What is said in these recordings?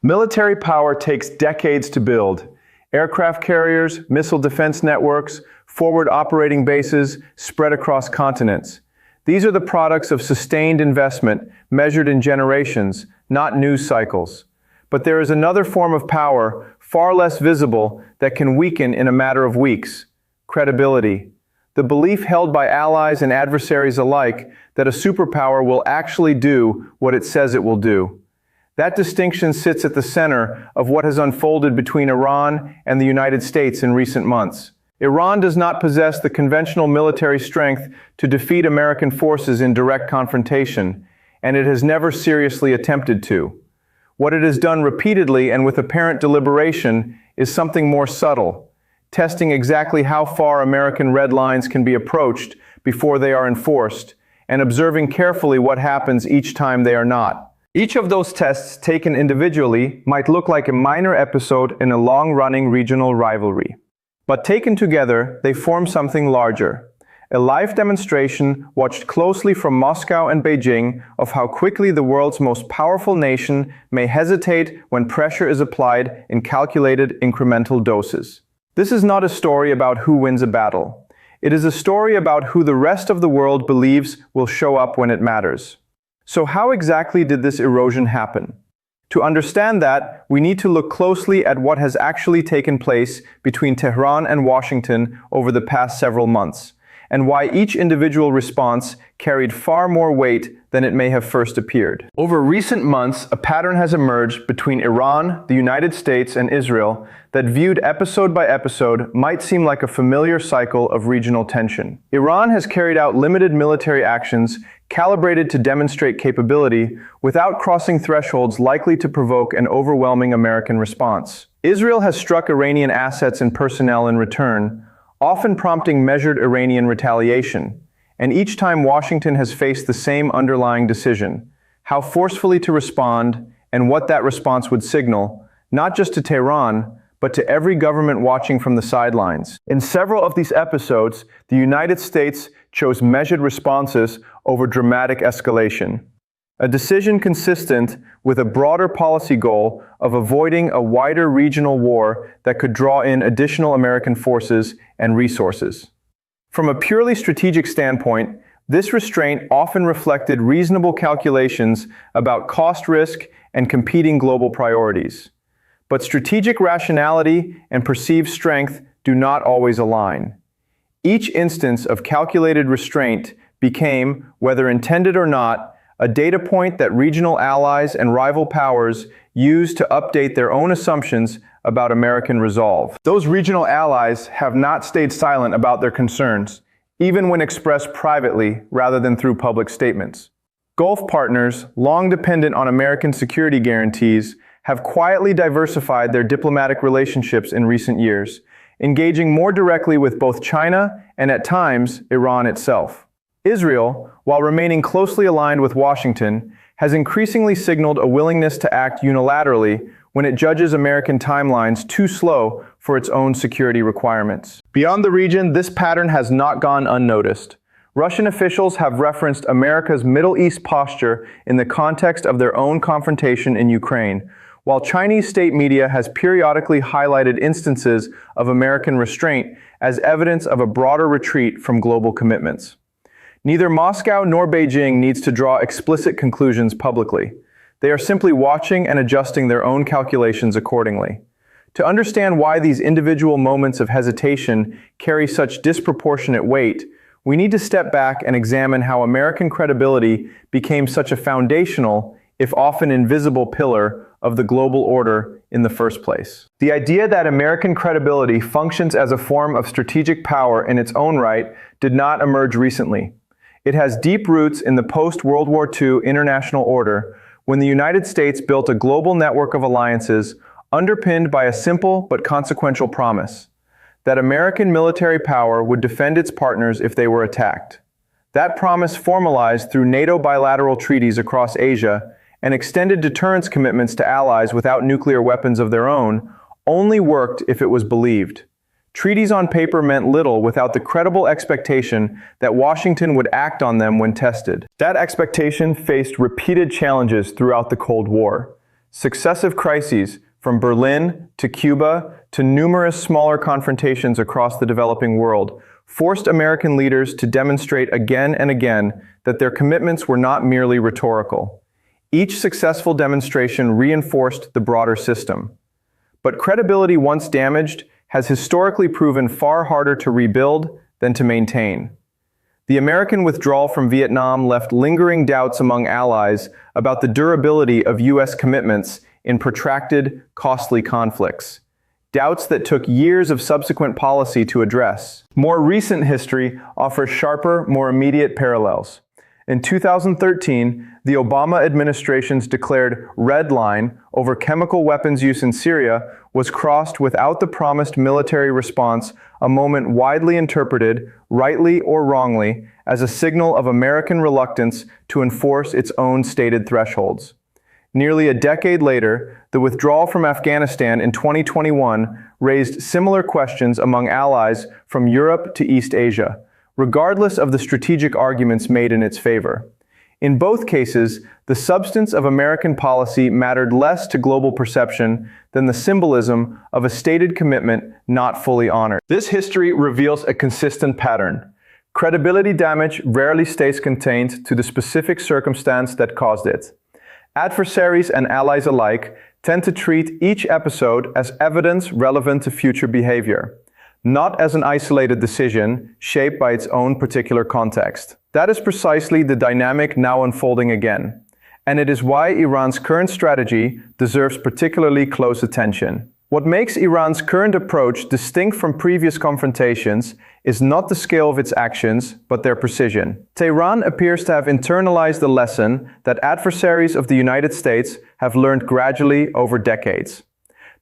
Military power takes decades to build. Aircraft carriers, missile defense networks, forward operating bases spread across continents. These are the products of sustained investment measured in generations, not news cycles. But there is another form of power, far less visible, that can weaken in a matter of weeks: credibility. The belief held by allies and adversaries alike that a superpower will actually do what it says it will do. That distinction sits at the center of what has unfolded between Iran and the United States in recent months. Iran does not possess the conventional military strength to defeat American forces in direct confrontation, and it has never seriously attempted to. What it has done repeatedly and with apparent deliberation is something more subtle, testing exactly how far American red lines can be approached before they are enforced, and observing carefully what happens each time they are not. Each of those tests, taken individually, might look like a minor episode in a long-running regional rivalry. But taken together, they form something larger. A live demonstration watched closely from Moscow and Beijing of how quickly the world's most powerful nation may hesitate when pressure is applied in calculated incremental doses. This is not a story about who wins a battle. It is a story about who the rest of the world believes will show up when it matters. So how exactly did this erosion happen? To understand that, we need to look closely at what has actually taken place between Tehran and Washington over the past several months, and why each individual response carried far more weight than it may have first appeared. Over recent months, a pattern has emerged between Iran, the United States, and Israel that, viewed episode by episode, might seem like a familiar cycle of regional tension. Iran has carried out limited military actions calibrated to demonstrate capability without crossing thresholds likely to provoke an overwhelming American response. Israel has struck Iranian assets and personnel in return, often prompting measured Iranian retaliation. And each time Washington has faced the same underlying decision: how forcefully to respond and what that response would signal, not just to Tehran, but to every government watching from the sidelines. In several of these episodes, the United States chose measured responses over dramatic escalation. A decision consistent with a broader policy goal of avoiding a wider regional war that could draw in additional American forces and resources. From a purely strategic standpoint, this restraint often reflected reasonable calculations about cost risk and competing global priorities. But strategic rationality and perceived strength do not always align. Each instance of calculated restraint became, whether intended or not, a data point that regional allies and rival powers used to update their own assumptions about American resolve. Those regional allies have not stayed silent about their concerns, even when expressed privately rather than through public statements. Gulf partners, long dependent on American security guarantees, have quietly diversified their diplomatic relationships in recent years, engaging more directly with both China and, at times, Iran itself. Israel, while remaining closely aligned with Washington, has increasingly signaled a willingness to act unilaterally when it judges American timelines too slow for its own security requirements. Beyond the region, this pattern has not gone unnoticed. Russian officials have referenced America's Middle East posture in the context of their own confrontation in Ukraine, while Chinese state media has periodically highlighted instances of American restraint as evidence of a broader retreat from global commitments. Neither Moscow nor Beijing needs to draw explicit conclusions publicly. They are simply watching and adjusting their own calculations accordingly. To understand why these individual moments of hesitation carry such disproportionate weight, we need to step back and examine how American credibility became such a foundational, if often invisible, pillar of the global order in the first place. The idea that American credibility functions as a form of strategic power in its own right did not emerge recently. It has deep roots in the post-World War II international order, when the United States built a global network of alliances underpinned by a simple but consequential promise: that American military power would defend its partners if they were attacked. That promise, formalized through NATO bilateral treaties across Asia and extended deterrence commitments to allies without nuclear weapons of their own, only worked if it was believed. Treaties on paper meant little without the credible expectation that Washington would act on them when tested. That expectation faced repeated challenges throughout the Cold War. Successive crises, from Berlin to Cuba to numerous smaller confrontations across the developing world, forced American leaders to demonstrate again and again that their commitments were not merely rhetorical. Each successful demonstration reinforced the broader system. But credibility once damaged has historically proven far harder to rebuild than to maintain. The American withdrawal from Vietnam left lingering doubts among allies about the durability of U.S. commitments in protracted, costly conflicts. Doubts that took years of subsequent policy to address. More recent history offers sharper, more immediate parallels. In 2013, the Obama administration's declared red line over chemical weapons use in Syria was crossed without the promised military response, a moment widely interpreted, rightly or wrongly, as a signal of American reluctance to enforce its own stated thresholds. Nearly a decade later, the withdrawal from Afghanistan in 2021 raised similar questions among allies from Europe to East Asia, regardless of the strategic arguments made in its favor. In both cases, the substance of American policy mattered less to global perception than the symbolism of a stated commitment not fully honored. This history reveals a consistent pattern. Credibility damage rarely stays contained to the specific circumstance that caused it. Adversaries and allies alike tend to treat each episode as evidence relevant to future behavior, not as an isolated decision shaped by its own particular context. That is precisely the dynamic now unfolding again, and it is why Iran's current strategy deserves particularly close attention. What makes Iran's current approach distinct from previous confrontations is not the scale of its actions, but their precision. Tehran appears to have internalized the lesson that adversaries of the United States have learned gradually over decades.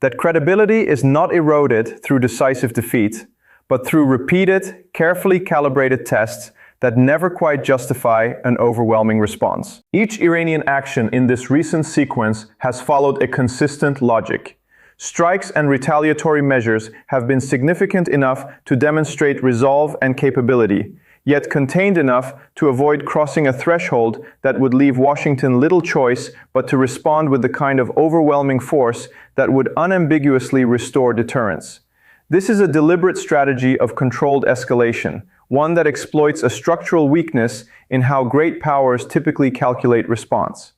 That credibility is not eroded through decisive defeat, but through repeated, carefully calibrated tests that never quite justify an overwhelming response. Each Iranian action in this recent sequence has followed a consistent logic. Strikes and retaliatory measures have been significant enough to demonstrate resolve and capability, yet contained enough to avoid crossing a threshold that would leave Washington little choice but to respond with the kind of overwhelming force that would unambiguously restore deterrence. This is a deliberate strategy of controlled escalation, one that exploits a structural weakness in how great powers typically calculate response.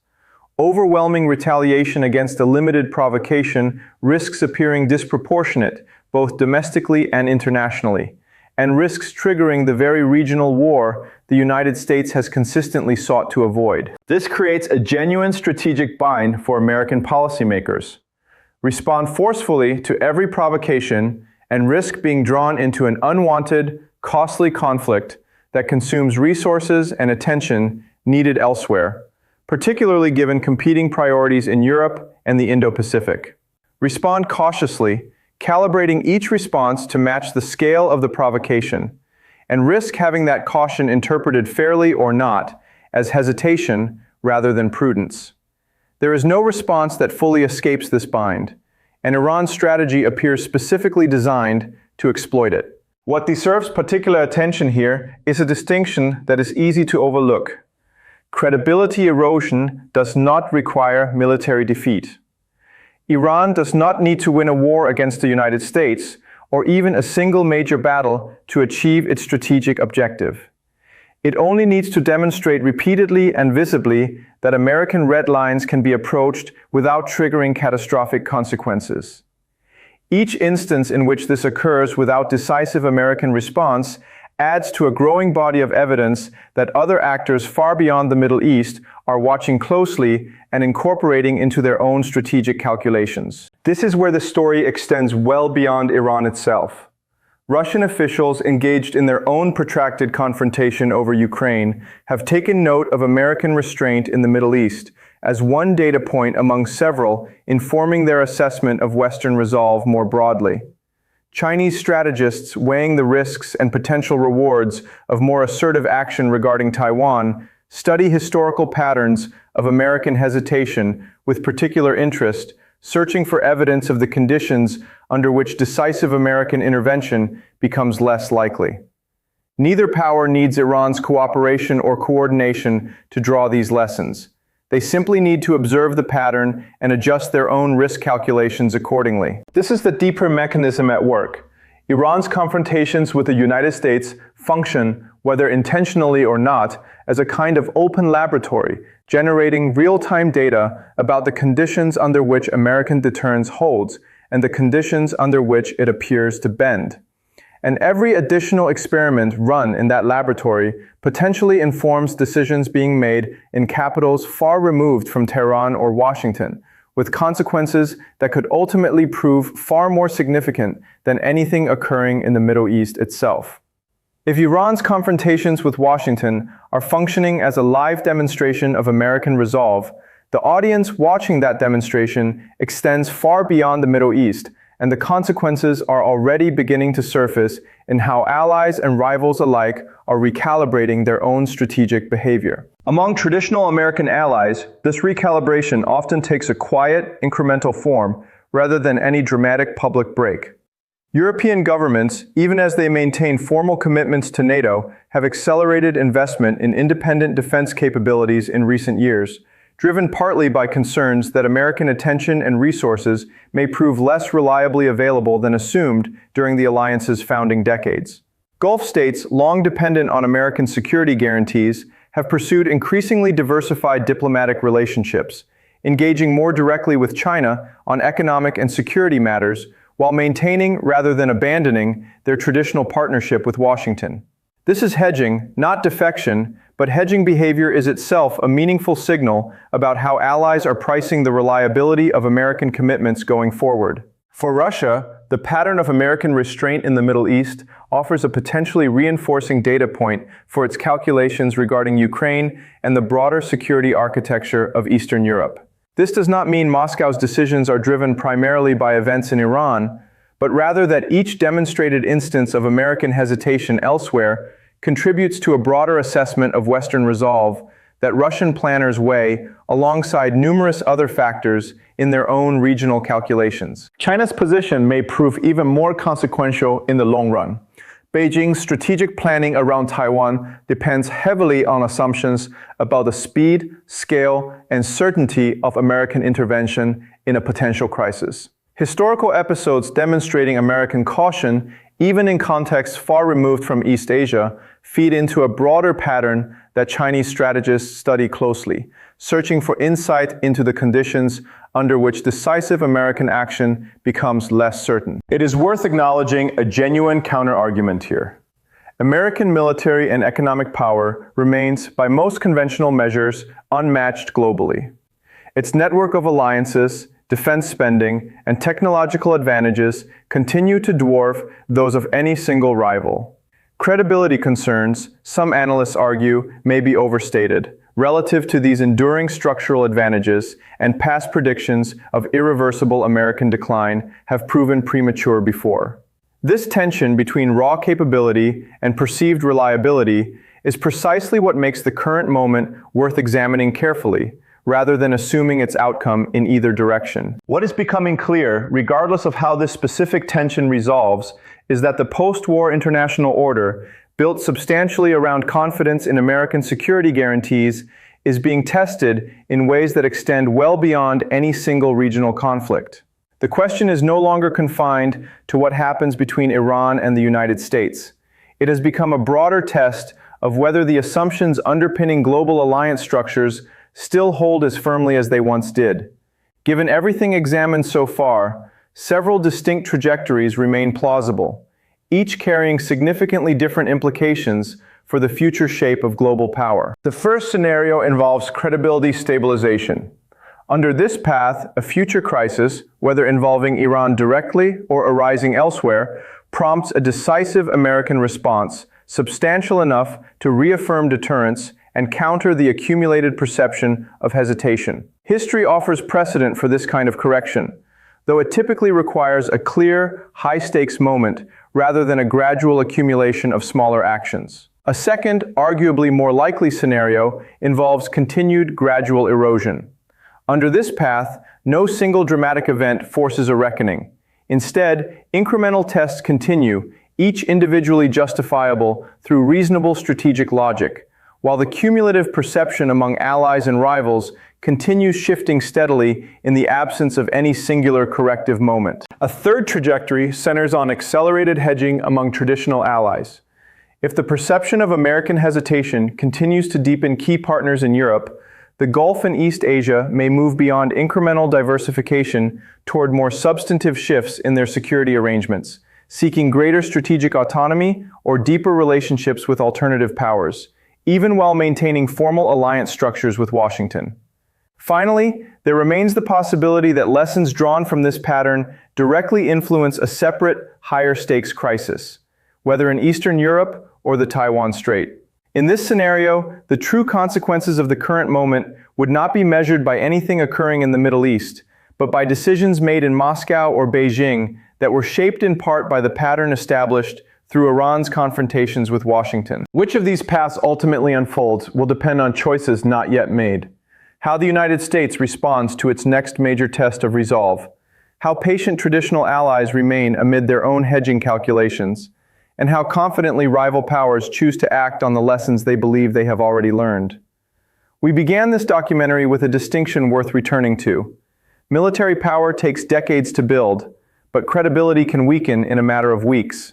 Overwhelming retaliation against a limited provocation risks appearing disproportionate, both domestically and internationally, and risks triggering the very regional war the United States has consistently sought to avoid. This creates a genuine strategic bind for American policymakers. Respond forcefully to every provocation and risk being drawn into an unwanted, costly conflict that consumes resources and attention needed elsewhere, particularly given competing priorities in Europe and the Indo-Pacific. Respond cautiously, calibrating each response to match the scale of the provocation, and risk having that caution interpreted fairly or not as hesitation rather than prudence. There is no response that fully escapes this bind, and Iran's strategy appears specifically designed to exploit it. What deserves particular attention here is a distinction that is easy to overlook. Credibility erosion does not require military defeat. Iran does not need to win a war against the United States or even a single major battle to achieve its strategic objective. It only needs to demonstrate repeatedly and visibly that American red lines can be approached without triggering catastrophic consequences. Each instance in which this occurs without decisive American response adds to a growing body of evidence that other actors far beyond the Middle East are watching closely and incorporating into their own strategic calculations. This is where the story extends well beyond Iran itself. Russian officials engaged in their own protracted confrontation over Ukraine have taken note of American restraint in the Middle East as one data point among several informing their assessment of Western resolve more broadly. Chinese strategists weighing the risks and potential rewards of more assertive action regarding Taiwan study historical patterns of American hesitation with particular interest, searching for evidence of the conditions under which decisive American intervention becomes less likely. Neither power needs Iran's cooperation or coordination to draw these lessons. They simply need to observe the pattern and adjust their own risk calculations accordingly. This is the deeper mechanism at work. Iran's confrontations with the United States function, whether intentionally or not, as a kind of open laboratory, generating real-time data about the conditions under which American deterrence holds and the conditions under which it appears to bend. And every additional experiment run in that laboratory potentially informs decisions being made in capitals far removed from Tehran or Washington, with consequences that could ultimately prove far more significant than anything occurring in the Middle East itself. If Iran's confrontations with Washington are functioning as a live demonstration of American resolve, the audience watching that demonstration extends far beyond the Middle East, and the consequences are already beginning to surface in how allies and rivals alike are recalibrating their own strategic behavior. Among traditional American allies, this recalibration often takes a quiet, incremental form rather than any dramatic public break. European governments, even as they maintain formal commitments to NATO, have accelerated investment in independent defense capabilities in recent years, driven partly by concerns that American attention and resources may prove less reliably available than assumed during the alliance's founding decades. Gulf states, long dependent on American security guarantees, have pursued increasingly diversified diplomatic relationships, engaging more directly with China on economic and security matters, while maintaining rather than abandoning their traditional partnership with Washington. This is hedging, not defection, but hedging behavior is itself a meaningful signal about how allies are pricing the reliability of American commitments going forward. For Russia, the pattern of American restraint in the Middle East offers a potentially reinforcing data point for its calculations regarding Ukraine and the broader security architecture of Eastern Europe. This does not mean Moscow's decisions are driven primarily by events in Iran, but rather that each demonstrated instance of American hesitation elsewhere contributes to a broader assessment of Western resolve that Russian planners weigh alongside numerous other factors in their own regional calculations. China's position may prove even more consequential in the long run. Beijing's strategic planning around Taiwan depends heavily on assumptions about the speed, scale, and certainty of American intervention in a potential crisis. Historical episodes demonstrating American caution, even in contexts far removed from East Asia, feed into a broader pattern that Chinese strategists study closely, searching for insight into the conditions under which decisive American action becomes less certain. It is worth acknowledging a genuine counterargument here. American military and economic power remains, by most conventional measures, unmatched globally. Its network of alliances, defense spending, and technological advantages continue to dwarf those of any single rival. Credibility concerns, some analysts argue, may be overstated relative to these enduring structural advantages, and past predictions of irreversible American decline have proven premature before. This tension between raw capability and perceived reliability is precisely what makes the current moment worth examining carefully, rather than assuming its outcome in either direction. What is becoming clear, regardless of how this specific tension resolves, is that the post-war international order, built substantially around confidence in American security guarantees, is being tested in ways that extend well beyond any single regional conflict. The question is no longer confined to what happens between Iran and the United States. It has become a broader test of whether the assumptions underpinning global alliance structures still hold as firmly as they once did. Given everything examined so far, several distinct trajectories remain plausible, each carrying significantly different implications for the future shape of global power. The first scenario involves credibility stabilization. Under this path, a future crisis, whether involving Iran directly or arising elsewhere, prompts a decisive American response, substantial enough to reaffirm deterrence and counter the accumulated perception of hesitation. History offers precedent for this kind of correction, though it typically requires a clear, high-stakes moment rather than a gradual accumulation of smaller actions. A second, arguably more likely scenario involves continued gradual erosion. Under this path, no single dramatic event forces a reckoning. Instead, incremental tests continue, each individually justifiable through reasonable strategic logic, while the cumulative perception among allies and rivals continues shifting steadily in the absence of any singular corrective moment. A third trajectory centers on accelerated hedging among traditional allies. If the perception of American hesitation continues to deepen key partners in Europe, the Gulf and East Asia may move beyond incremental diversification toward more substantive shifts in their security arrangements, seeking greater strategic autonomy or deeper relationships with alternative powers, even while maintaining formal alliance structures with Washington. Finally, there remains the possibility that lessons drawn from this pattern directly influence a separate, higher-stakes crisis, whether in Eastern Europe or the Taiwan Strait. In this scenario, the true consequences of the current moment would not be measured by anything occurring in the Middle East, but by decisions made in Moscow or Beijing that were shaped in part by the pattern established through Iran's confrontations with Washington. Which of these paths ultimately unfolds will depend on choices not yet made. How the United States responds to its next major test of resolve, how patient traditional allies remain amid their own hedging calculations, and how confidently rival powers choose to act on the lessons they believe they have already learned. We began this documentary with a distinction worth returning to. Military power takes decades to build, but credibility can weaken in a matter of weeks.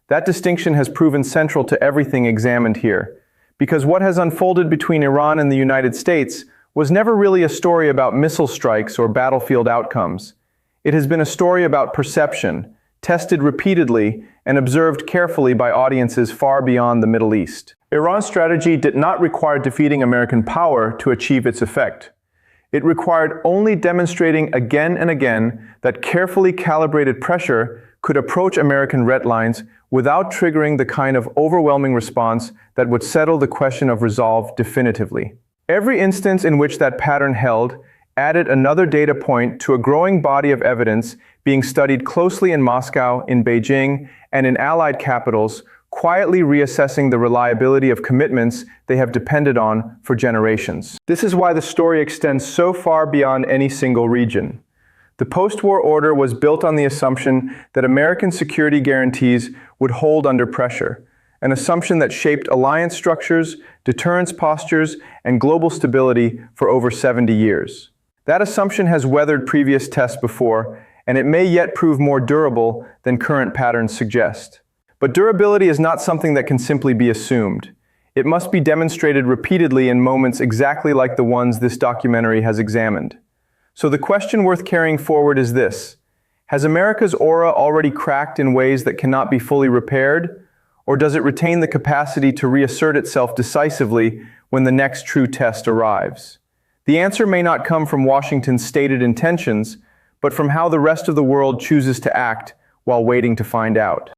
That distinction has proven central to everything examined here, because what has unfolded between Iran and the United States was never really a story about missile strikes or battlefield outcomes. It has been a story about perception, tested repeatedly and observed carefully by audiences far beyond the Middle East. Iran's strategy did not require defeating American power to achieve its effect. It required only demonstrating again and again that carefully calibrated pressure could approach American red lines without triggering the kind of overwhelming response that would settle the question of resolve definitively. Every instance in which that pattern held added another data point to a growing body of evidence being studied closely in Moscow, in Beijing, and in allied capitals, quietly reassessing the reliability of commitments they have depended on for generations. This is why the story extends so far beyond any single region. The post-war order was built on the assumption that American security guarantees would hold under pressure, an assumption that shaped alliance structures, deterrence postures, and global stability for over 70 years. That assumption has weathered previous tests before, and it may yet prove more durable than current patterns suggest. But durability is not something that can simply be assumed. It must be demonstrated repeatedly in moments exactly like the ones this documentary has examined. So the question worth carrying forward is this: has America's aura already cracked in ways that cannot be fully repaired? Or does it retain the capacity to reassert itself decisively when the next true test arrives? The answer may not come from Washington's stated intentions, but from how the rest of the world chooses to act while waiting to find out.